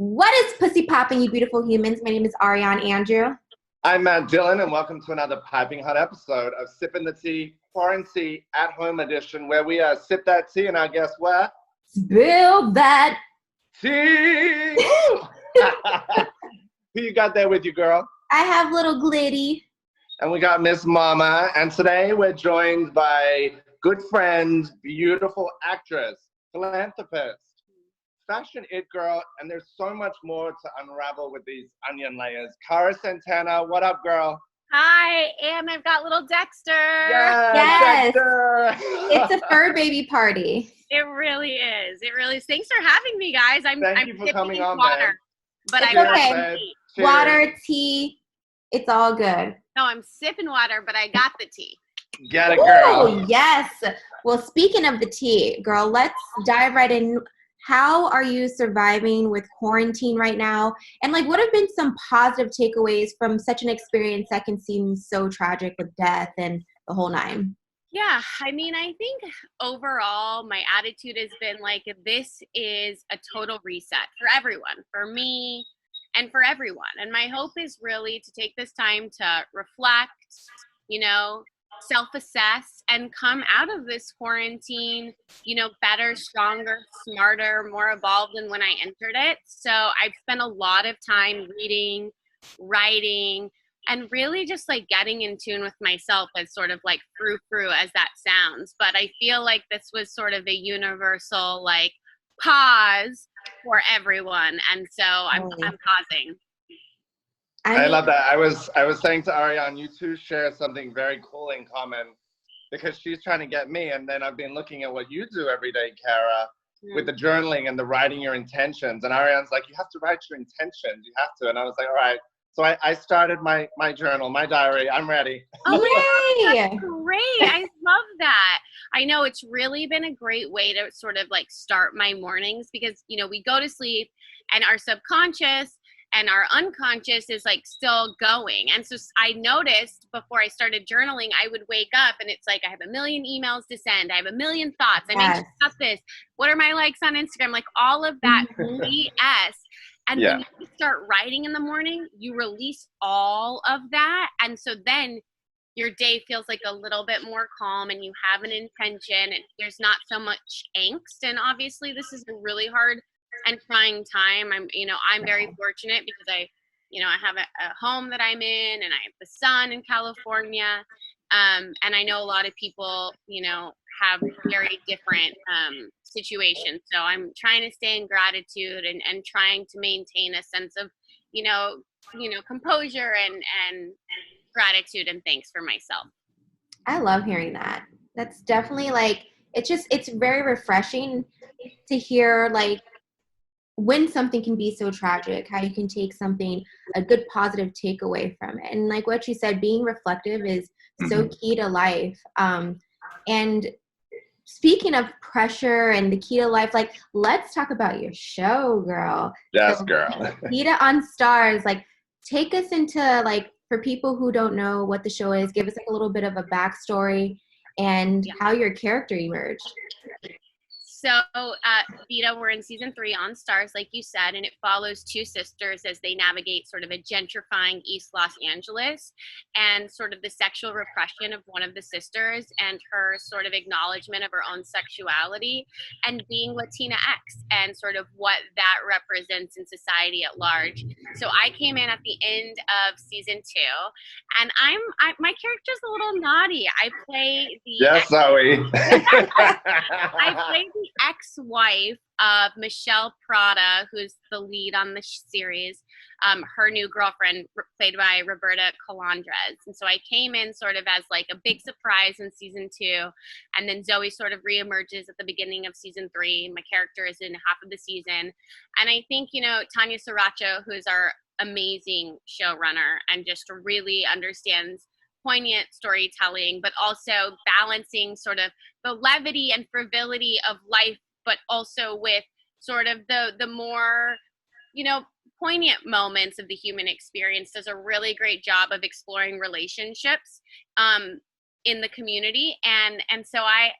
What is pussy popping, you beautiful humans? My name is Ariane Andrew. I'm Matt Dillon, and welcome to another piping hot episode of Sippin' the Tea, Quarantine at Home Edition, where we sip that tea, and I guess what? Spill that Tea! Who you got there with you, girl? I have little Glitty. And we got Miss Mama, and today we're joined by good friend, beautiful actress, philanthropist, fashion it girl, and there's so much more to unravel with these onion layers. Cara Santana, what up, girl? Hi, and I've got little Dexter. Yes. Dexter. It's a fur baby party. It really is. It really is. Thanks for having me, guys. I'm Thank you for sipping coming on, water, man. but It's I got okay. the tea. Cheers. Water, tea, it's all good. No, I'm sipping water, but I got the tea. Get it, girl. Oh, yes. Well, speaking of the tea, girl, let's dive right in. How are you surviving with quarantine right now? And what have been some positive takeaways from such an experience that can seem so tragic with death and the whole nine? Yeah, I mean, I think overall my attitude has been this is a total reset for everyone, for me and for everyone. And my hope is really to take this time to reflect, self-assess and come out of this quarantine, better, stronger, smarter, more evolved than when I entered it. So I've spent a lot of time reading, writing, and really just getting in tune with myself as sort of frou as that sounds. But I feel like this was sort of a universal pause for everyone. And so I'm pausing. I love that. I was saying to Ariane, you two share something very cool in common because she's trying to get me, and then I've been looking at what you do every day, Cara, with the journaling and the writing your intentions. And Ariane's like, you have to write your intentions. You have to. And I was like, all right. So I started my journal, my diary. I'm ready. Oh, that's great. I love that. I know it's really been a great way to sort of start my mornings because, we go to sleep and our subconscious and our unconscious is still going. And so I noticed before I started journaling, I would wake up and it's I have a million emails to send. I have a million thoughts. I'm anxious about this. What are my likes on Instagram? All of that BS. And when you start writing in the morning, you release all of that. And so then your day feels a little bit more calm and you have an intention and there's not so much angst. And obviously this is a really hard and trying time. I'm very fortunate because I have a home that I'm in and I have the sun in California. And I know a lot of people, have very different situations. So I'm trying to stay in gratitude and trying to maintain a sense of, composure and gratitude and thanks for myself. I love hearing that. That's definitely it's very refreshing to hear when something can be so tragic, how you can take something, a good positive takeaway from it. And what you said, being reflective is so key to life. And speaking of pressure and the key to life, let's talk about your show, girl. Yes, so, girl. Vida on Starz, take us into, for people who don't know what the show is, give us a little bit of a backstory and how your character emerged. So, Vida, we're in season 3 on Starz, like you said, and it follows two sisters as they navigate sort of a gentrifying East Los Angeles and sort of the sexual repression of one of the sisters and her sort of acknowledgement of her own sexuality and being Latina-X and sort of what that represents in society at large. So I came in at the end of season 2, and my character's a little naughty. I play the Zoe. I play the ex-wife of Michelle Prada, who's the lead on the series, her new girlfriend, played by Roberta Calandres. And so I came in sort of as a big surprise in season 2, and then Zoe sort of reemerges at the beginning of season 3. My character is in half of the season. And I think, Tanya Sriracha, who's our amazing showrunner and just really understands poignant storytelling, but also balancing sort of the levity and frivolity of life, but also with sort of the more, poignant moments of the human experience, does a really great job of exploring relationships in the community. And so I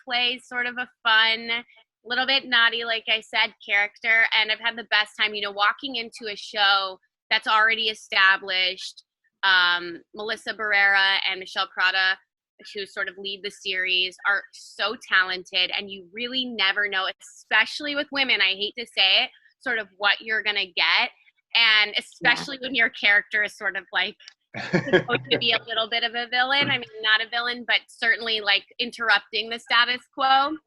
play sort of a fun little bit naughty, like I said, character, and I've had the best time, walking into a show that's already established. Melissa Barrera and Michelle Prada, who sort of lead the series, are so talented, and you really never know, especially with women, I hate to say it, sort of what you're gonna get, and especially when your character is sort of like going to be a little bit of a villain. I mean, not a villain, but certainly like interrupting the status quo.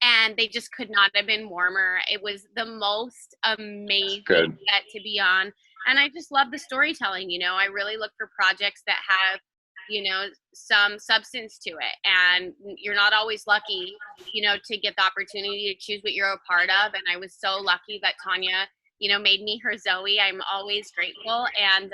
And they just could not have been warmer. It was the most amazing set to be on. And I just love the storytelling. I really look for projects that have, some substance to it. And you're not always lucky, to get the opportunity to choose what you're a part of. And I was so lucky that Tanya, made me her Zoe. I'm always grateful. And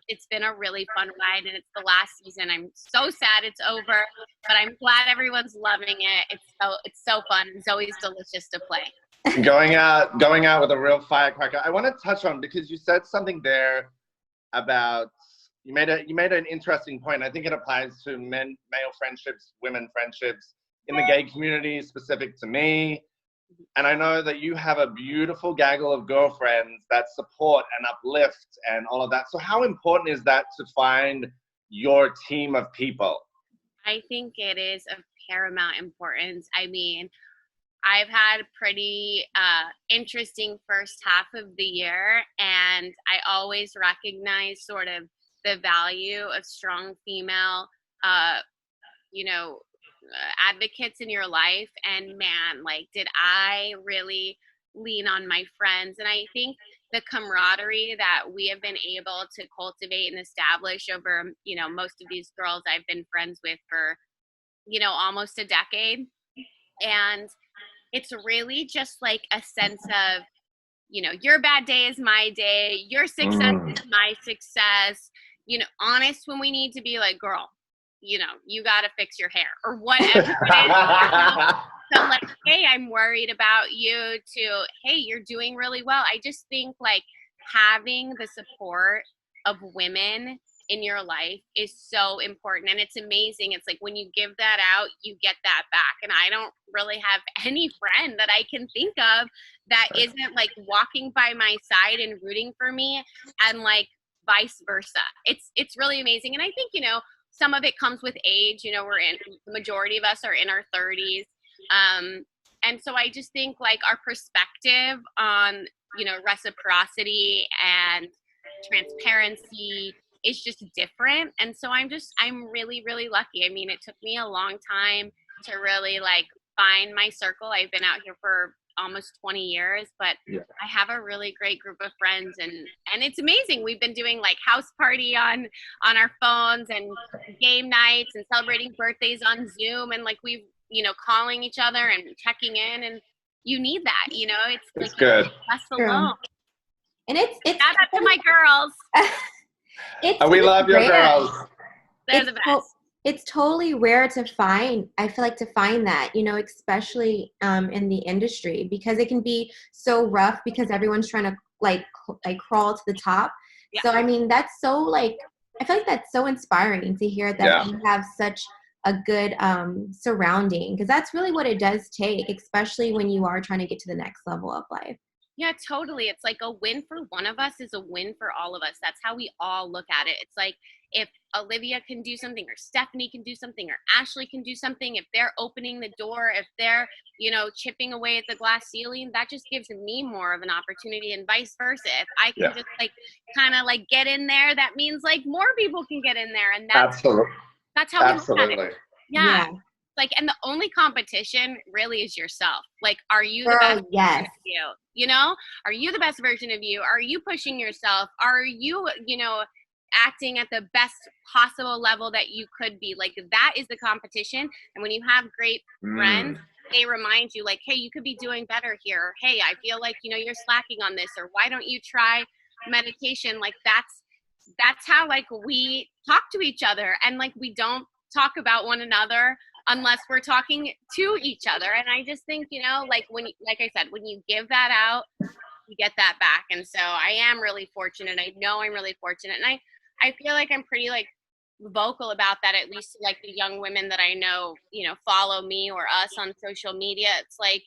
it's been a really fun ride, and it's the last season. I'm so sad it's over, but I'm glad everyone's loving it. It's so fun. Zoe's delicious to play. Going out with a real firecracker. I want to touch on, because you said something there about, you made an interesting point. I think it applies to male friendships, women friendships, in the gay community, specific to me. And I know that you have a beautiful gaggle of girlfriends that support and uplift and all of that. So how important is that to find your team of people? I think it is of paramount importance. I mean, I've had a pretty interesting first half of the year, and I always recognize sort of the value of strong female, advocates in your life. And man, like, did I really lean on my friends. And I think the camaraderie that we have been able to cultivate and establish over, most of these girls I've been friends with for, almost a decade. And it's really just like a sense of, your bad day is my day, your success is my success, honest when we need to be, like, girl, you got to fix your hair or whatever it is. So like, hey, I'm worried about you, to, hey, you're doing really well. I just think like having the support of women in your life is so important, and it's amazing. It's like when you give that out, you get that back. And I don't really have any friend that I can think of that isn't like walking by my side and rooting for me, and like vice versa. It's really amazing. And I think, some of it comes with age. The majority of us are in our 30s. And so I just think like our perspective on, reciprocity and transparency is just different. And so I'm really, really lucky. I mean, it took me a long time to really like find my circle. I've been out here for almost 20 years, but I have a really great group of friends, and it's amazing. We've been doing like house party on our phones, and game nights, and celebrating birthdays on Zoom, and like we've, calling each other and checking in, and you need that, it's like good. Less alone. And it's shout out to my girls. We love your girls. They're the best. It's totally rare to find, I feel like, to find that, especially in the industry, because it can be so rough because everyone's trying to like crawl to the top. Yeah. So, I mean, that's so like, I feel like that's so inspiring to hear that you have such a good surrounding, because that's really what it does take, especially when you are trying to get to the next level of life. Yeah, totally. It's like a win for one of us is a win for all of us. That's how we all look at it. It's like if Olivia can do something, or Stephanie can do something, or Ashley can do something, if they're opening the door, if they're, chipping away at the glass ceiling, that just gives me more of an opportunity, and vice versa. If I can just like kind of like get in there, that means like more people can get in there. And that's how we look at it. Yeah. Like, and the only competition really is yourself. Like, are you the best version of you? Are you the best version of you? Are you pushing yourself? Are you, acting at the best possible level that you could be? Like, that is the competition. And when you have great friends, they remind you like, hey, you could be doing better here. Or, hey, I feel like, you're slacking on this, or why don't you try meditation? Like, that's how like we talk to each other, and like we don't talk about one another unless we're talking to each other. And I just think, like like I said, when you give that out, you get that back. And so I am really fortunate. I know I'm really fortunate. And I feel like I'm pretty like vocal about that, at least to like the young women that I know, you know, follow me or us on social media. It's like,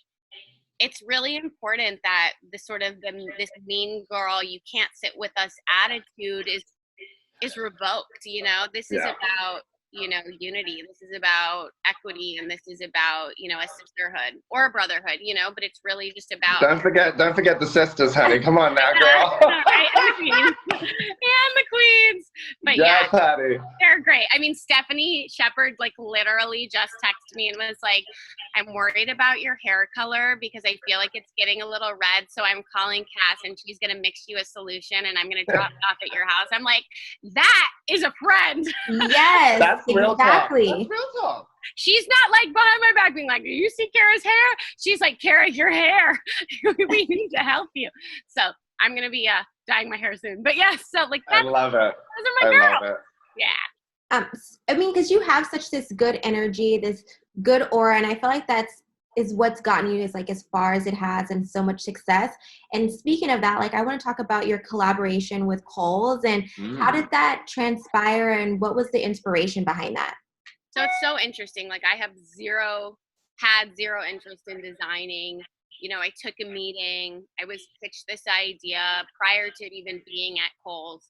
it's really important that the sort of this mean girl, you can't sit with us attitude is revoked. You know, this is Yeah. about, you know, unity. This is about equity, and this is about, you know, a sisterhood or a brotherhood, you know, but it's really just about. Don't forget the sisters, honey. Come on now, girl. Right, and the queens. And the queens. But yes, yeah, honey. they're great. I mean, Stephanie Shepard like literally just texted me and was like, I'm worried about your hair color because I feel like it's getting a little red. So I'm calling Cass and she's going to mix you a solution and I'm going to drop it off at your house. I'm like, that is a friend. Yes, That's real exactly. talk. That's real talk. She's not like behind my back being like, do you see Cara's hair? She's like, Cara, your hair. We need to help you. So I'm going to be dyeing my hair soon. But yeah, so like I love it. Those are my girls. Love it. Yeah. I mean, because you have such this good energy, this good aura, and I feel like is what's gotten you as far as it has and so much success. And speaking of that, like I want to talk about your collaboration with Kohl's and how did that transpire and what was the inspiration behind that? So it's so interesting. Like I had zero interest in designing. You know, I took a meeting. I was pitched this idea prior to even being at Kohl's.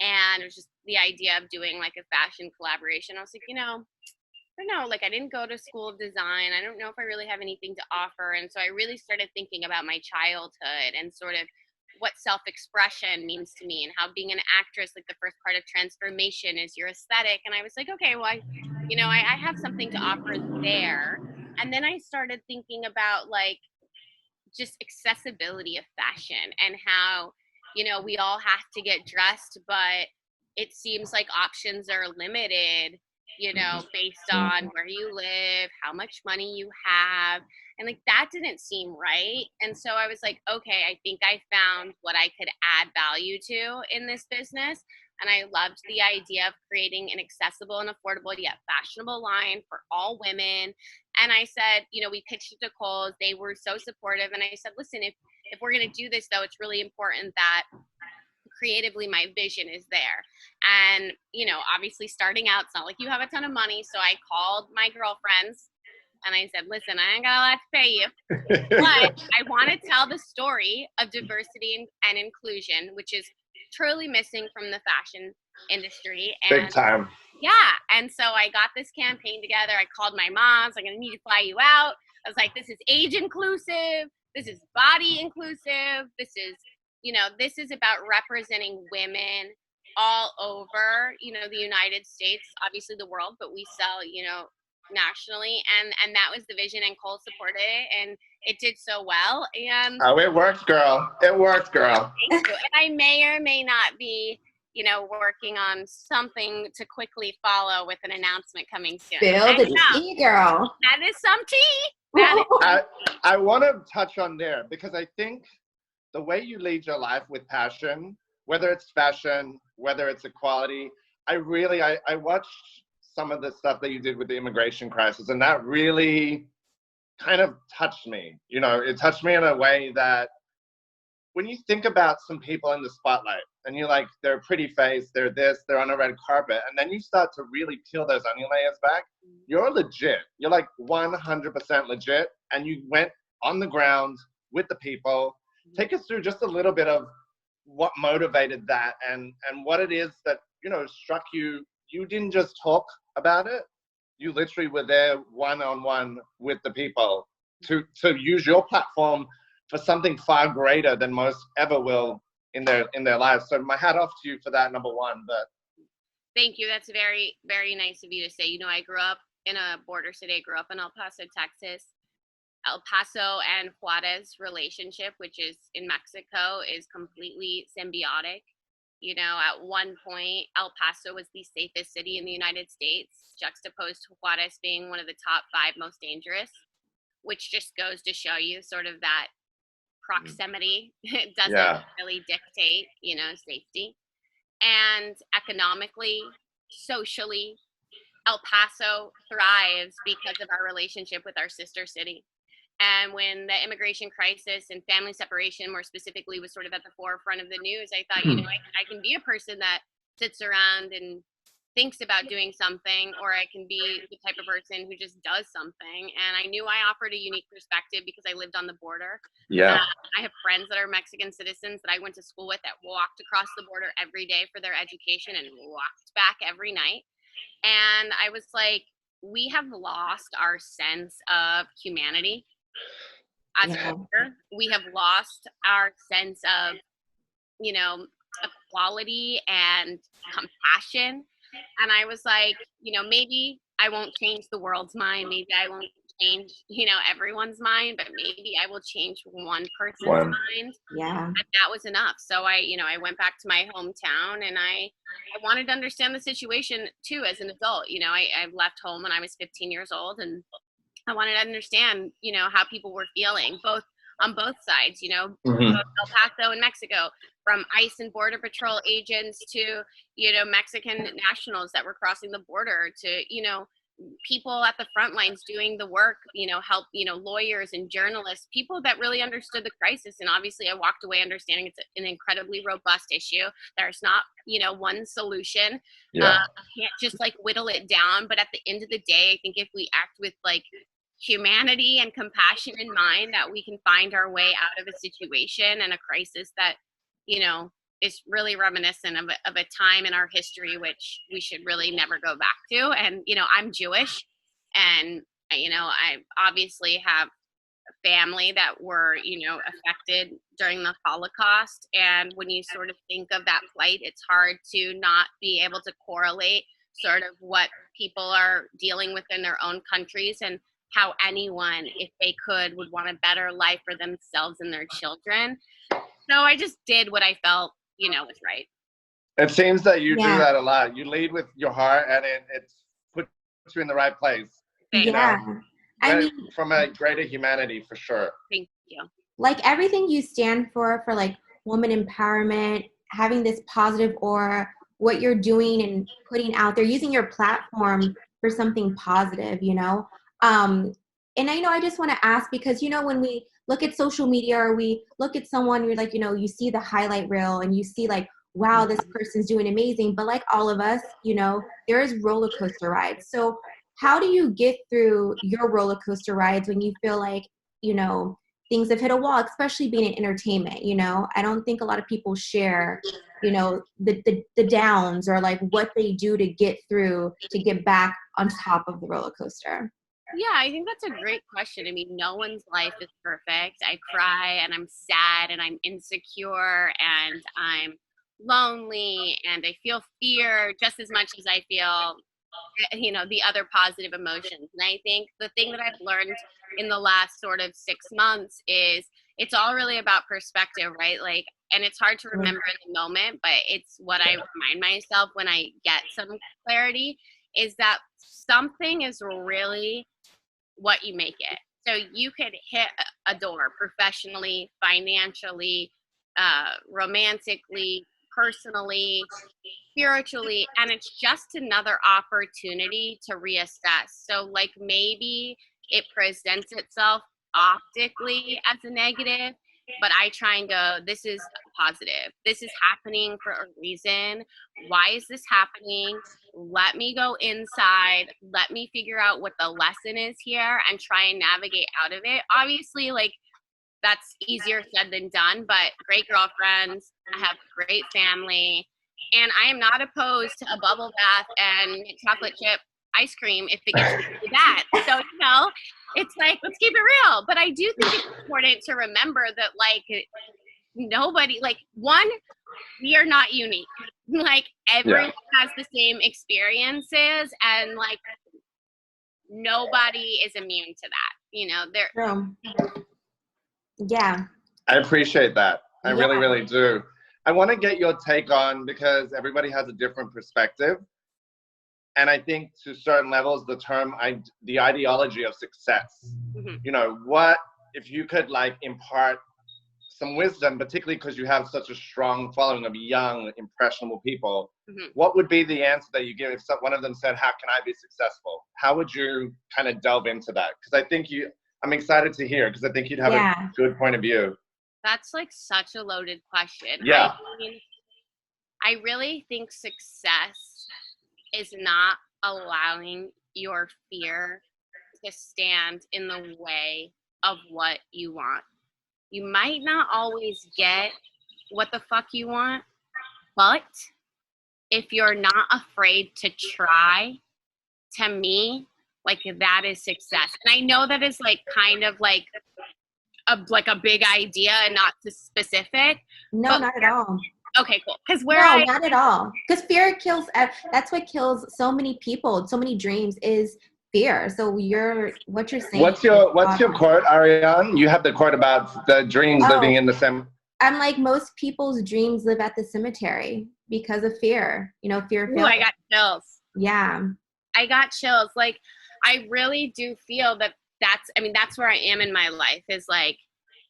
And it was just the idea of doing like a fashion collaboration. I was like, you know, I don't know, like I didn't go to school of design. I don't know if I really have anything to offer. And so I really started thinking about my childhood and sort of what self-expression means to me and how being an actress, like the first part of transformation is your aesthetic. And I was like, okay, well, I have something to offer there. And then I started thinking about like just accessibility of fashion and how, you know, we all have to get dressed, but it seems like options are limited, you know, based on where you live, how much money you have. And like that didn't seem right. And so I was like, okay, I think I found what I could add value to in this business. And I loved the idea of creating an accessible and affordable yet fashionable line for all women. And I said, you know, we pitched it to Kohl's. They were so supportive. And I said, listen, if we're going to do this, though, it's really important that creatively my vision is there. And, you know, obviously starting out, it's not like you have a ton of money. So I called my girlfriends and I said, listen, I ain't got a lot to pay you, but I want to tell the story of diversity and inclusion, which is truly missing from the fashion industry. And big time. yeah. And so I got this campaign together. I called my mom. I was like, I need to fly you out. I was like, this is age inclusive. This is body inclusive. This is, you know, this is about representing women all over, you know, the United States, obviously the world, but we sell, you know, nationally. And that was the vision, and Cole supported it, and it did so well. And oh, it worked, girl. It worked, girl. Thank you. And I may or may not be, you know, working on something to quickly follow with an announcement coming soon. Spill the tea, girl. That is some tea. I want to touch on there because I think the way you lead your life with passion, whether it's fashion, whether it's equality, I watched some of the stuff that you did with the immigration crisis, and that really kind of touched me. You know, it touched me in a way that when you think about some people in the spotlight and you're like, they're a pretty face, they're this, they're on a red carpet, and then you start to really peel those onion layers back, you're legit. You're like 100% legit, and you went on the ground with the people. Take us through just a little bit of what motivated that and what it is that, you know, struck you. You didn't just talk about it. You literally were there one-on-one with the people to use your platform for something far greater than most ever will in their lives. So my hat off to you for that, number one. But thank you. That's very, very nice of you to say. You know, I grew up in a border city. I grew up in El Paso, Texas. El Paso and Juarez relationship, which is in Mexico, is completely symbiotic. You know, at one point, El Paso was the safest city in the United States, juxtaposed to Juarez being one of the top 5 most dangerous, which just goes to show you sort of that proximity doesn't really dictate, you know, safety. And economically, socially, El Paso thrives because of our relationship with our sister city. And when the immigration crisis and family separation more specifically was sort of at the forefront of the news, I thought, you know, I can be a person that sits around and thinks about doing something, or I can be the type of person who just does something. And I knew I offered a unique perspective because I lived on the border. Yeah. I have friends that are Mexican citizens that I went to school with that walked across the border every day for their education and walked back every night. And I was like, we have lost our sense of humanity as a culture. We have lost our sense of, you know, equality and compassion. And I was like, you know, maybe I won't change the world's mind. Maybe I won't change, you know, everyone's mind, but maybe I will change one person's mind. Yeah. And that was enough. So I, you know, I went back to my hometown, and I wanted to understand the situation too as an adult. You know, I left home when I was 15 years old, and I wanted to understand, you know, how people were feeling, both on both sides, you know, El Paso and Mexico, from ICE and Border Patrol agents to, you know, Mexican nationals that were crossing the border to, you know, people at the front lines doing the work, you know, help, you know, lawyers and journalists, people that really understood the crisis. And obviously I walked away understanding it's an incredibly robust issue. There's not, you know, one solution. Can't just like whittle it down. But at the end of the day, I think if we act with like humanity and compassion in mind, that we can find our way out of a situation and a crisis that, you know, is really reminiscent of a time in our history which we should really never go back to. And, you know, I'm Jewish, and, you know, I obviously have a family that were, you know, affected during the Holocaust. And when you sort of think of that plight, it's hard to not be able to correlate sort of what people are dealing with in their own countries, and how anyone, if they could, would want a better life for themselves and their children. So I just did what I felt, you know, was right. It seems that you do that a lot. You lead with your heart, and it puts you in the right place. Thank you. I mean, from a greater humanity, for sure. Thank you. Like everything you stand for like woman empowerment, having this positive aura, what you're doing and putting out there, using your platform for something positive, you know? And I know I just want to ask, because, you know, when we look at social media or we look at someone, you're like, you know, you see the highlight reel and you see like, wow, this person's doing amazing. But like all of us, you know, there is roller coaster rides. So how do you get through your roller coaster rides when you feel like, you know, things have hit a wall, especially being in entertainment? You know, I don't think a lot of people share, you know, the downs or like what they do to get through, to get back on top of the roller coaster. Yeah, I think that's a great question. I mean, no one's life is perfect. I cry and I'm sad and I'm insecure and I'm lonely and I feel fear just as much as I feel, you know, the other positive emotions. And I think the thing that I've learned in the last sort of 6 months is it's all really about perspective, right? Like, and it's hard to remember in the moment, but it's what I remind myself when I get some clarity, is that something is really what you make it. So you could hit a door professionally, financially, romantically, personally, spiritually, and it's just another opportunity to reassess. So like maybe it presents itself optically as a negative, but I try and go, this is positive. This is happening for a reason. Why is this happening? Let me go inside. Let me figure out what the lesson is here and try and navigate out of it. Obviously, like, that's easier said than done, but great girlfriends. I have a great family. And I am not opposed to a bubble bath and chocolate chip ice cream if it gets really bad. So, you know, it's like, let's keep it real. But I do think it's important to remember that, like, nobody, like, one, we are not unique. Like, everyone has the same experiences, and, like, nobody is immune to that. You know, Yeah. I appreciate that. I really, really do. I want to get your take on, because everybody has a different perspective. And I think to certain levels, the ideology of success, you know, what, if you could like impart some wisdom, particularly because you have such a strong following of young, impressionable people, what would be the answer that you give if one of them said, how can I be successful? How would you kind of delve into that? Because I think I'm excited to hear, because I think you'd have a good point of view. That's like such a loaded question. Yeah. I mean, I really think success is not allowing your fear to stand in the way of what you want. You might not always get what the fuck you want, but if you're not afraid to try, to me, like that is success. And I know that is like kind of like a big idea and not specific. No, not at all. Okay, cool. Because not at all. Because fear kills. That's what kills so many people, so many dreams is fear. So what you're saying. What's your quote, Ariane? You have the quote about the dreams living in the cemetery. I'm like, most people's dreams live at the cemetery because of fear. You know, fear. Ooh, I got chills. Yeah. I got chills. Like, I really do feel that that's where I am in my life is like,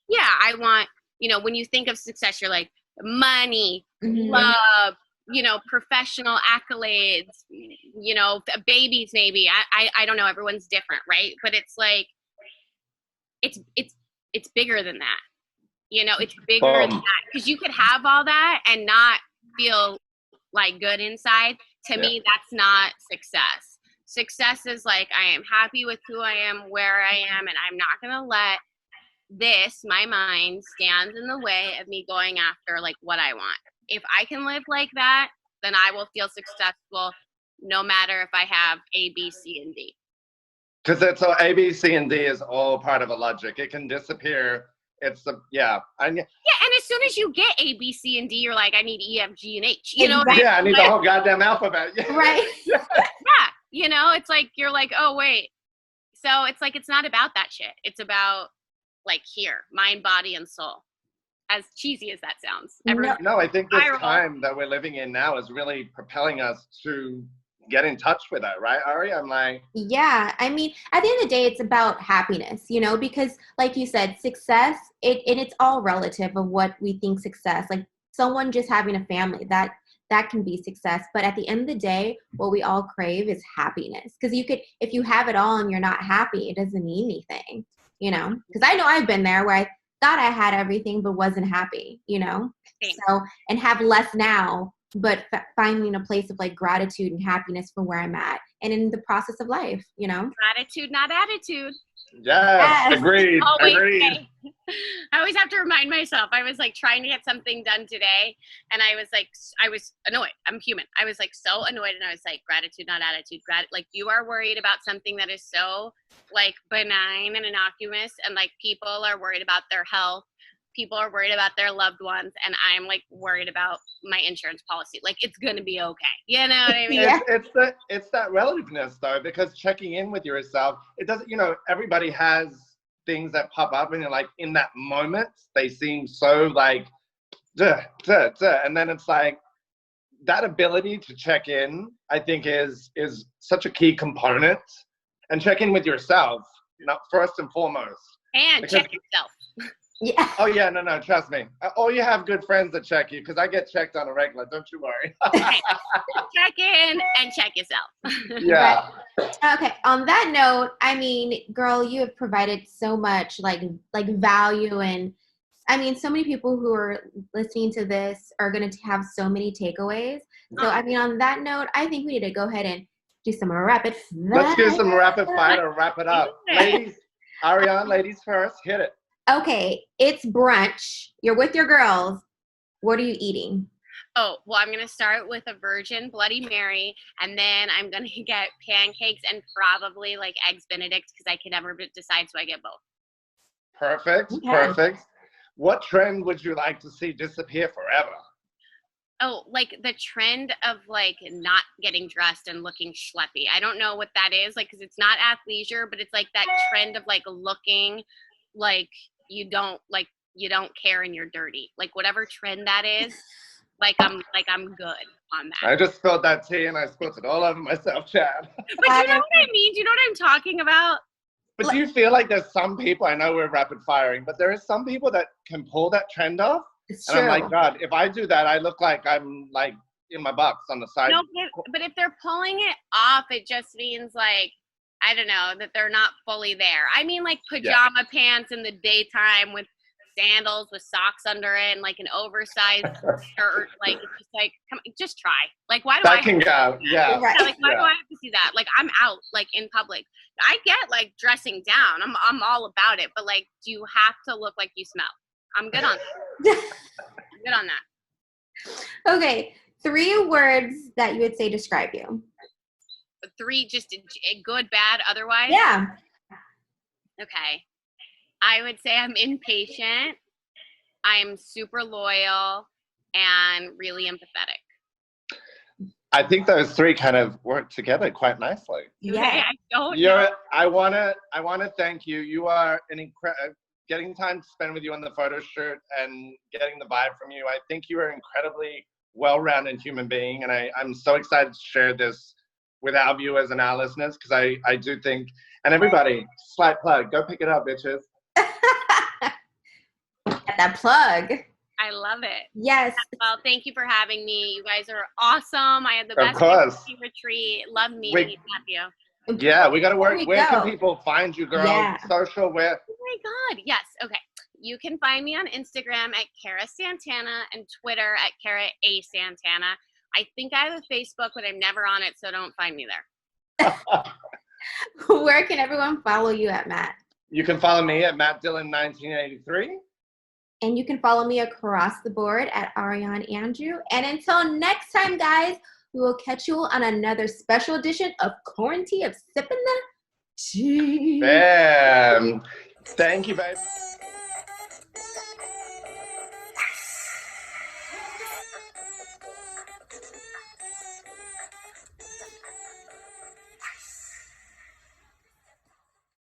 yeah, I want, you know, when you think of success, you're like money, love, you know, professional accolades, you know, babies, maybe. I don't know. Everyone's different. Right. But it's like, it's bigger than that. You know, it's bigger than that because you could have all that and not feel like good inside. To me, that's not success. Success is like, I am happy with who I am, where I am, and I'm not going to let my mind stands in the way of me going after like what I want. If I can live like that, then I will feel successful no matter if I have A, B, C, and D. Because it's so A, B, C, and D is all part of a logic. It can disappear. It's and as soon as you get A, B, C, and D, you're like, I need E, F, G, and H. You know? Yeah, I need the whole goddamn alphabet. Right. Yeah. You know, it's like you're like, oh wait. So it's like it's not about that shit. It's about like here, mind, body, and soul. As cheesy as that sounds. No, I think this time that we're living in now is really propelling us to get in touch with that, right, Ari? I'm like, yeah. I mean, at the end of the day, it's about happiness, you know, because like you said, success, it's all relative of what we think success. Like someone just having a family, that can be success. But at the end of the day, what we all crave is happiness. Because if you have it all and you're not happy, it doesn't mean anything, you know. Because I know I've been there where I thought I had everything but wasn't happy, you know. So and have less now, but finding a place of like gratitude and happiness for where I'm at and in the process of life, you know. Gratitude, not attitude. Yes. Agreed. Agreed. I always have to remind myself. I was like trying to get something done today, and I was annoyed. I'm human. I was like so annoyed, and I was like, gratitude, not attitude. Like you are worried about something that is so like benign and innocuous, and like people are worried about their health. People are worried about their loved ones, and I'm like worried about my insurance policy. Like it's gonna be okay. You know what I mean? It's that relativeness though, because checking in with yourself, it doesn't. You know, everybody has things that pop up, and you're like in that moment, they seem so like, and then it's like that ability to check in. I think is such a key component, and check in with yourself, you know, first and foremost. And check yourself. Yeah. Oh yeah, no, trust me. Oh, you have good friends that check you because I get checked on a regular. Don't you worry. Check in and check yourself. Yeah. Okay. On that note, I mean, girl, you have provided so much like value, and I mean, so many people who are listening to this are going to have so many takeaways. So I mean, on that note, I think we need to go ahead and do some rapid fire. Let's do some rapid fire to wrap it up, ladies. Ariane, ladies first. Hit it. Okay, it's brunch. You're with your girls. What are you eating? Oh, well, I'm going to start with a virgin Bloody Mary, and then I'm going to get pancakes and probably like eggs Benedict because I can never decide, so I get both. Perfect, okay. Perfect. What trend would you like to see disappear forever? Oh, like the trend of like not getting dressed and looking schleppy. I don't know what that is, like, because it's not athleisure, but it's like that trend of like looking like you don't care and you're dirty. Like whatever trend that is, I'm good on that. I just spilled that tea and I spilled it all over myself, Chad. But you know what I mean? Do you know what I'm talking about? But do you feel like there's some people, I know we're rapid firing, but there is some people that can pull that trend off? It's and true. I'm like, God, if I do that, I look like I'm like in my box on the side. No, but if they're pulling it off, it just means like, I don't know, that they're not fully there. I mean, like pajama pants in the daytime with sandals with socks under it and like an oversized shirt. Like, it's just like, come, just try. Like, why do that can go? Yeah. Yeah, like, why do I have to see that? Like, I'm out, like, in public. I get, like, dressing down. I'm all about it. But, like, do you have to look like you smell? I'm good on that. I'm good on that. Okay. 3 words that you would say describe you. 3, just a good, bad, otherwise? Yeah. Okay. I would say I'm impatient. I'm super loyal and really empathetic. I think those 3 kind of work together quite nicely. Yeah. Okay, I don't know. I wanna thank you. You are an incredible. Getting time to spend with you on the photo shoot and getting the vibe from you. I think you are an incredibly well-rounded human being, and I'm so excited to share this with our viewers and our listeners, because I do think, and everybody, slight plug, go pick it up, bitches. Get that plug. I love it. Yes. Well, thank you for having me. You guys are awesome. I had the Of best course. retreat. Love meeting you. Yeah, we got to work. Where go. can people find you, girl? Yeah. Social, where? Oh my God. Yes. Okay. You can find me on Instagram at Cara Santana and Twitter at Cara A. Santana. I think I have a Facebook, but I'm never on it, so don't find me there. Where can everyone follow you at, Matt? You can follow me at Matt Dillon 1983. And you can follow me across the board at Ariane Andrew. And until next time, guys, we will catch you on another special edition of Quarantine of Sippin' the Tea. Bam. Thank you, babe.